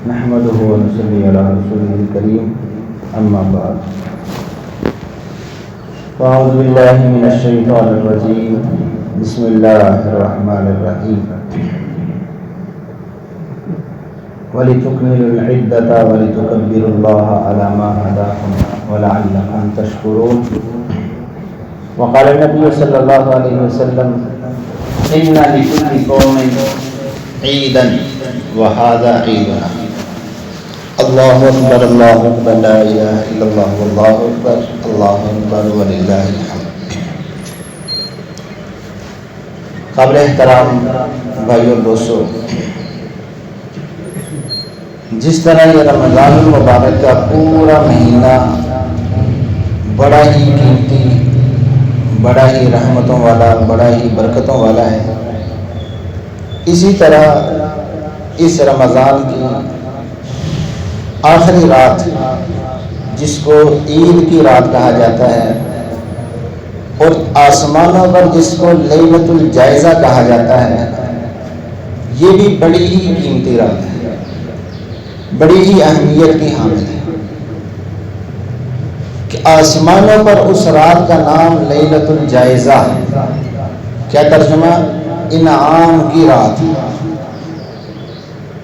نحمده ونصلي على رسوله الكريم أما بعد فأعوذ بالله من الشيطان الرجيم بسم الله الرحمن الرحيم وَلِتُكْمِلُوا الْعِدَّةَ وَلِتُكَبِّرُوا اللَّهَ عَلَى مَا هَدَاكُمْ وَلَعَلَّكُمْ تَشْكُرُونَ وقال النبي صلى الله عليه وسلم إن لكل قوم عيدا وهذا عيدنا الله أكبر الله أكبر لا إله إلا الله والله أكبر الله أكبر ولله الحمد. قابل احترام بھائیو اور دوستو، جس طرح یہ رمضان المبارک کا پورا مہینہ بڑا ہی قیمتی، بڑا ہی رحمتوں والا، بڑا ہی برکتوں والا ہے، اسی طرح اس رمضان کی آخری رات جس کو عید کی رات کہا جاتا ہے اور آسمانوں پر جس کو لیلۃ الجائزہ کہا جاتا ہے، یہ بھی بڑی ہی قیمتی رات ہے، بڑی ہی اہمیت کی حامل ہے کہ آسمانوں پر اس رات کا نام لیلۃ الجائزہ، کیا ترجمہ؟ انعام کی رات۔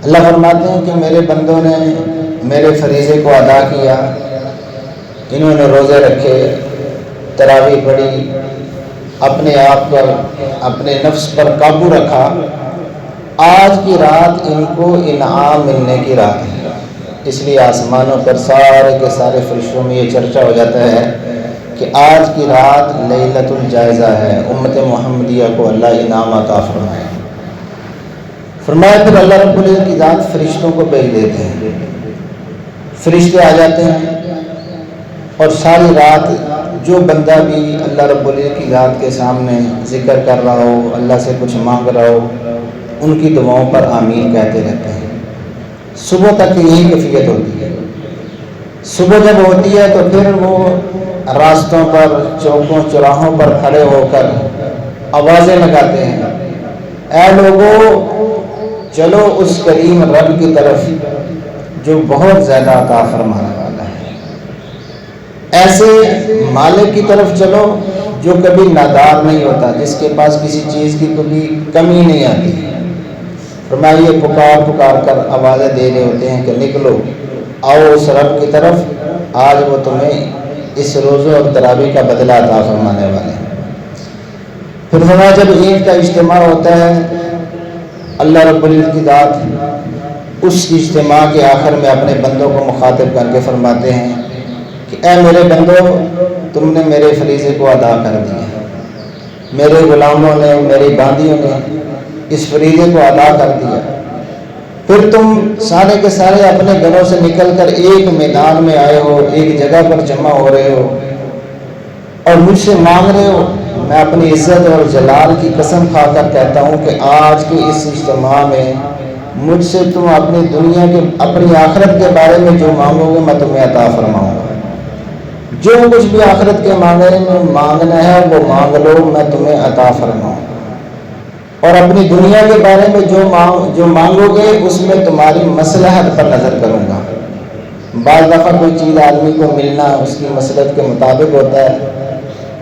اللہ فرماتے ہیں کہ میرے بندوں نے میرے فریضے کو ادا کیا، انہوں نے روزے رکھے، تراویح پڑھی، اپنے آپ پر، اپنے نفس پر قابو رکھا، آج کی رات ان کو انعام ملنے کی رات ہے۔ اس لیے آسمانوں پر سارے کے سارے فرشتوں میں یہ چرچا ہو جاتا ہے کہ آج کی رات لیلۃ الجائزہ ہے، امت محمدیہ کو اللہ انعام عطا فرمائے۔ فرمایا پھر اللہ رب العزت کی ذات فرشتوں کو بھیج دیتے ہیں، فرشتے آ جاتے ہیں اور ساری رات جو بندہ بھی اللہ رب العزت کی ذات کے سامنے ذکر کر رہا ہو، اللہ سے کچھ مانگ رہا ہو، ان کی دعاؤں پر آمین کہتے رہتے ہیں۔ صبح تک یہی کیفیت ہوتی ہے۔ صبح جب ہوتی ہے تو پھر وہ راستوں پر، چوکوں چوراہوں پر کھڑے ہو کر آوازیں لگاتے ہیں، اے لوگوں چلو اس کریم رب کی طرف جو بہت زیادہ عطا فرمانے والا ہے، ایسے مالک کی طرف چلو جو کبھی نادار نہیں ہوتا، جس کے پاس کسی چیز کی کبھی کمی نہیں آتی۔ فرمائیے پکار پکار کر آوازیں دے رہے ہوتے ہیں کہ نکلو، آؤ اس رب کی طرف، آج وہ تمہیں اس روزوں اور تراویح کا بدلہ عطا فرمانے والے ہیں۔ پھر فرمایا جب عید کا اجتماع ہوتا ہے، اللہ رب العزت کی ذات اس اجتماع کے آخر میں اپنے بندوں کو مخاطب کر کے فرماتے ہیں کہ اے میرے بندو، تم نے میرے فریضے کو ادا کر دیا، میرے غلاموں نے، میری باندیوں نے اس فریضے کو ادا کر دیا، پھر تم سارے کے سارے اپنے گھروں سے نکل کر ایک میدان میں آئے ہو، ایک جگہ پر جمع ہو رہے ہو اور مجھ سے مانگ رہے ہو۔ میں اپنی عزت اور جلال کی قسم کھا کر کہتا ہوں کہ آج کے اس اجتماع میں مجھ سے تم اپنی دنیا کے، اپنی آخرت کے بارے میں جو مانگو گے میں تمہیں عطا فرماؤں گا۔ جو کچھ بھی آخرت کے مانگنا ہے وہ مانگ لو، میں تمہیں عطا فرماؤں گا، اور اپنی دنیا کے بارے میں جو مانگو گے اس میں تمہاری مصلحت پر نظر کروں گا۔ بعض دفعہ کوئی چیز آدمی کو ملنا اس کی مصلحت کے مطابق ہوتا ہے،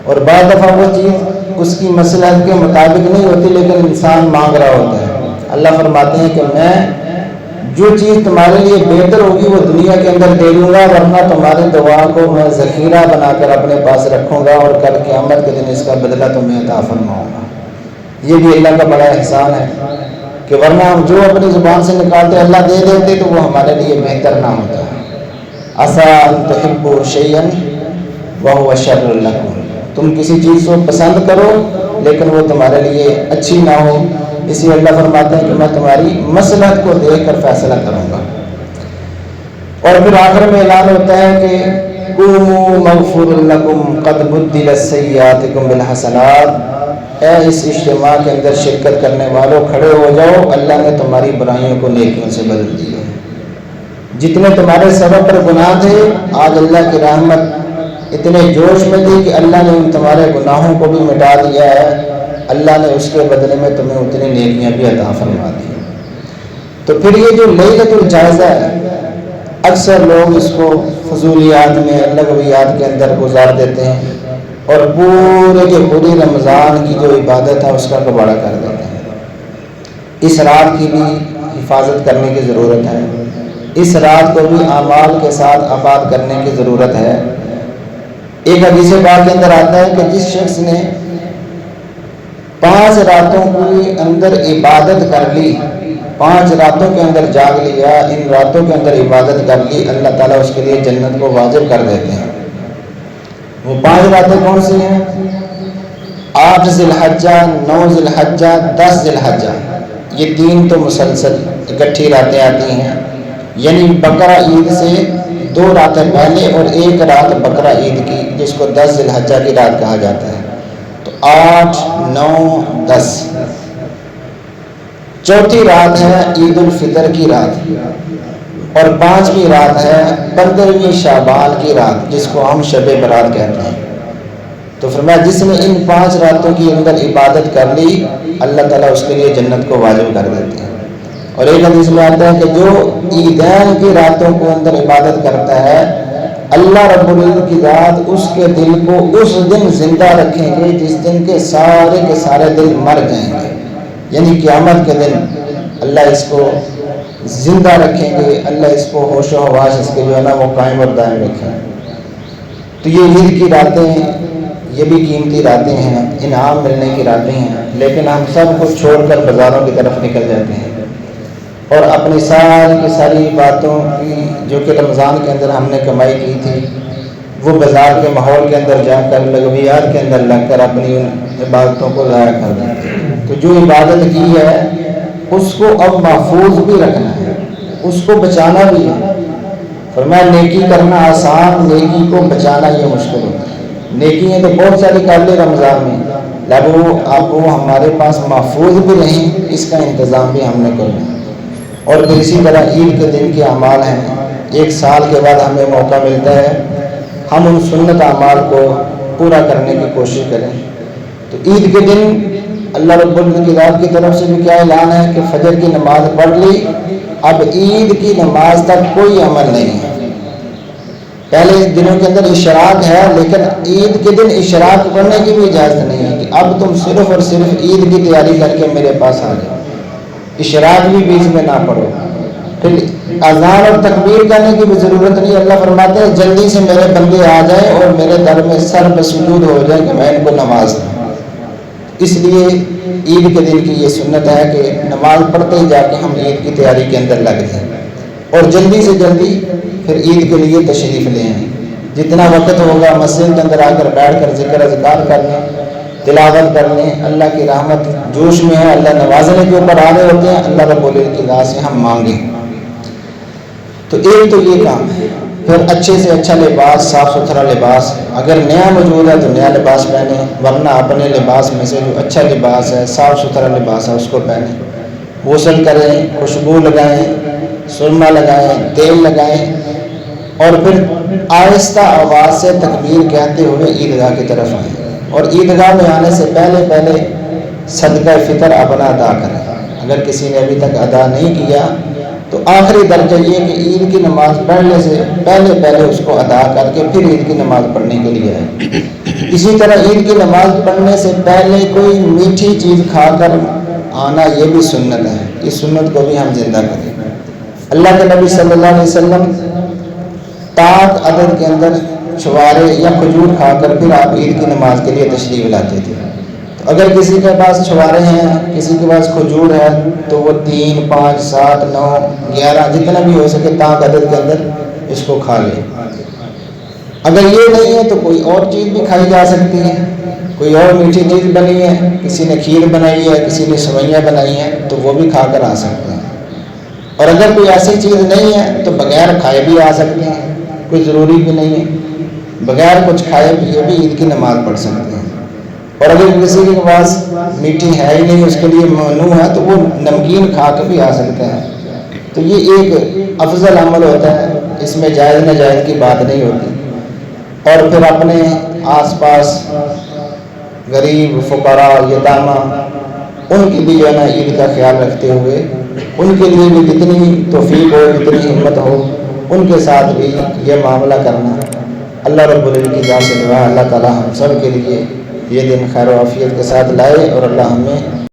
اور بعض دفعہ وہ چیز اس کی مصلحت کے مطابق نہیں ہوتی لیکن انسان مانگ رہا ہوتا ہے۔ اللہ فرماتے ہیں کہ میں جو چیز تمہارے لیے بہتر ہوگی وہ دنیا کے اندر دے دوں گا، ورنہ تمہاری دعا کو میں ذخیرہ بنا کر اپنے پاس رکھوں گا اور کل قیامت کے دن اس کا بدلہ تمہیں عطا فرماؤں گا۔ یہ بھی اللہ کا بڑا احسان ہے کہ ورنہ ہم جو اپنی زبان سے نکالتے اللہ دے دیتے تو وہ ہمارے لیے بہتر نہ ہوتا۔ عسیٰ ان تحبوا شیئا وہو شر لکم، تم کسی چیز کو پسند کرو لیکن وہ تمہارے لیے اچھی نہ ہو، اسی لیے اللہ فرماتے ہیں کہ میں تمہاری مصلحت کو دیکھ کر فیصلہ کروں گا۔ اور پھر آخر میں اعلان ہوتا ہے کہ قوموا مغفور لکم قد بدلت سیئاتکم بالحسنات، اے اس اجتماع کے اندر شرکت کرنے والوں کھڑے ہو جاؤ، اللہ نے تمہاری برائیوں کو نیکیوں سے بدل دیا ہے۔ جتنے تمہارے سبب پر گناہ تھے، آج اللہ کی رحمت اتنے جوش میں تھی کہ اللہ نے ان تمہارے گناہوں کو بھی مٹا دیا ہے، اللہ نے اس کے بدلے میں تمہیں اتنی نیکیاں بھی عطا فرما دی۔ تو پھر یہ جو لیلۃ الجائزہ ہے، اکثر لوگ اس کو فضولیات میں، لغویات کے اندر گزار دیتے ہیں اور پورے کے پوری رمضان کی جو عبادت ہے اس کا کباڑہ کر دیتے ہیں۔ اس رات کی بھی حفاظت کرنے کی ضرورت ہے، اس رات کو بھی اعمال کے ساتھ آباد کرنے کی ضرورت ہے۔ ایک حدیث پاک کے اندر آتا ہے کہ جس شخص نے 5 راتوں کے اندر عبادت کر لی، 5 راتوں کے اندر جاگ لیا، ان راتوں کے اندر عبادت کر لی، اللہ تعالیٰ اس کے لیے جنت کو واجب کر دیتے ہیں۔ وہ 5 راتیں کون سی ہیں؟ 8 ذی الحجہ، 9 ذی الحجہ، 10 ذی الحجہ، یہ 3 تو مسلسل اکٹھی راتیں آتی ہیں، یعنی بقرہ عید سے 2 راتیں پہلے اور 1 رات بقرہ عید کی، جس کو 10 ذی الحجہ کی رات کہا جاتا ہے۔ تو 8، 9، 10، چوتھی رات ہے عید الفطر کی رات، اور 5ویں رات ہے 15ویں شعبان کی رات، جس کو ہم شب برات کہتے ہیں۔ تو فرمایا جس نے ان 5 راتوں کی اندر عبادت کر لی، اللہ تعالیٰ اس کے لیے جنت کو واجب کر دیتے ہیں۔ اور ایک حدیث میں آتا ہے کہ جو عیدین کی راتوں کو اندر عبادت کرتا ہے، اللہ رب العزت کی ذات اس کے دل کو اس دن زندہ رکھیں گے جس دن کے سارے دل مر جائیں گے، یعنی قیامت کے دن اللہ اس کو زندہ رکھیں گے، اللہ اس کو ہوش و حواس اس کے جو ہے نا وہ قائم اور دائم رکھیں گے۔ تو یہ عید کی راتیں، یہ بھی قیمتی راتیں ہیں، انعام ملنے کی راتیں ہیں، لیکن ہم سب کچھ چھوڑ کر بازاروں کی طرف نکل جاتے ہیں اور اپنی ساری کی ساری باتوں کی جو کہ رمضان کے اندر ہم نے کمائی کی تھی، وہ بازار کے ماحول کے اندر جا کر، لغویات کے اندر لگ کر اپنی ان عبادتوں کو ضائع کر دیتے ہیں۔ تو جو عبادت کی ہے اس کو اب محفوظ بھی رکھنا ہے، اس کو بچانا بھی ہے۔ فرمایا نیکی کرنا آسان، نیکی کو بچانا یہ مشکل ہوتا ہے۔ نیکیاں تو بہت ساری کر لی رمضان میں، لیکن اب وہ ہمارے پاس محفوظ بھی رہیں، اس کا انتظام بھی ہم نے کرنا ہے۔ اور پھر اسی طرح عید کے دن کے اعمال ہیں، 1 سال کے بعد ہمیں موقع ملتا ہے، ہم ان سنت اعمال کو پورا کرنے کی کوشش کریں۔ تو عید کے دن اللہ رب العزت کی ذات کی طرف سے بھی کیا اعلان ہے کہ فجر کی نماز پڑھ لی، اب عید کی نماز تک کوئی عمل نہیں ہے۔ پہلے دنوں کے اندر اشراق ہے، لیکن عید کے دن اشراق پڑھنے کی بھی اجازت نہیں ہے کہ اب تم صرف اور صرف عید کی تیاری کر کے میرے پاس آ جاؤ، اشراق بھی بیچ میں نہ پڑھو۔ پھر اذان اور تکبیر کرنے کی بھی ضرورت نہیں، اللہ فرماتے ہیں جلدی سے میرے بندے آ جائیں اور میرے در میں سر پہ سجود ہو جائیں کہ میں ان کو نماز دوں۔ اس لیے عید کے دن کی یہ سنت ہے کہ نماز پڑھتے ہی جا کے ہم عید کی تیاری کے اندر لگ جائیں اور جلدی سے جلدی پھر عید کے لیے تشریف لے آئیں۔ جتنا وقت ہوگا مسجد کے اندر آ کر بیٹھ کر ذکر اذکار کر لیں، تلاوت کر لیں، اللہ کی رحمت جوش میں ہے، اللہ نوازنے کے اوپر آ رہے ہوتے ہیں، اللہ رب العزت کی ذات سے ہم مانگیں۔ تو ایک تو یہ کام ہے۔ پھر اچھے سے اچھا لباس، صاف ستھرا لباس، اگر نیا موجود ہے تو نیا لباس پہنیں، ورنہ اپنے لباس میں سے جو اچھا لباس ہے، صاف ستھرا لباس ہے، اس کو پہنیں۔ غسل کریں، خوشبو لگائیں، سرما لگائیں، تیل لگائیں، اور پھر آہستہ آواز سے تکبیر کہتے ہوئے عیدگاہ کی طرف آئیں، اور عیدگاہ میں آنے سے پہلے صدقہ فطر اپنا ادا کریں۔ اگر کسی نے ابھی تک ادا نہیں کیا تو آخری درجہ یہ کہ عید کی نماز پڑھنے سے پہلے اس کو ادا کر کے پھر عید کی نماز پڑھنے کے لیے آئے۔ اسی طرح عید کی نماز پڑھنے سے پہلے کوئی میٹھی چیز کھا کر آنا یہ بھی سنت ہے، اس سنت کو بھی ہم زندہ کریں۔ اللہ کے نبی صلی اللہ علیہ وسلم طاق عدد کے اندر چھوارے یا کھجور کھا کر پھر آپ عید کی نماز کے لیے تشریف لاتے تھے۔ اگر کسی کے پاس چھوارے ہیں، کسی کے پاس کھجور ہے، تو وہ 3، 5، 7، 9، 11 جتنا بھی ہو سکے طاق عدد کے اندر اس کو کھا لے۔ اگر یہ نہیں ہے تو کوئی اور چیز بھی کھائی جا سکتی ہے، کوئی اور میٹھی چیز بنی ہے، کسی نے کھیر بنائی ہے، کسی نے سوئیاں بنائی ہیں، تو وہ بھی کھا کر آ سکتے ہیں۔ اور اگر کوئی ایسی چیز نہیں ہے تو بغیر کھائے بھی آ سکتے ہیں، کوئی ضروری بھی نہیں ہے، بغیر کچھ کھائے پیے بھی عید کی نماز پڑھ سکتے ہیں۔ اور اگر کسی کے پاس میٹھی ہے ہی نہیں، اس کے لیے ممنوع ہے، تو وہ نمکین کھا کے بھی آ سکتے ہیں۔ تو یہ ایک افضل عمل ہوتا ہے، اس میں جائز ناجائز کی بات نہیں ہوتی۔ اور پھر اپنے آس پاس غریب، فقراء، یتامہ، ان کی بھی جو ہے نا عید کا خیال رکھتے ہوئے ان کے لیے بھی جتنی توفیق ہو، جتنی ہمت ہو، ان کے ساتھ بھی یہ معاملہ کرنا۔ اللہ رب العزت کی ذات سے دعا، اللہ تعالی ہم سب کے لیے یہ دن خیر و عافیت کے ساتھ لائے، اور اللہ ہمیں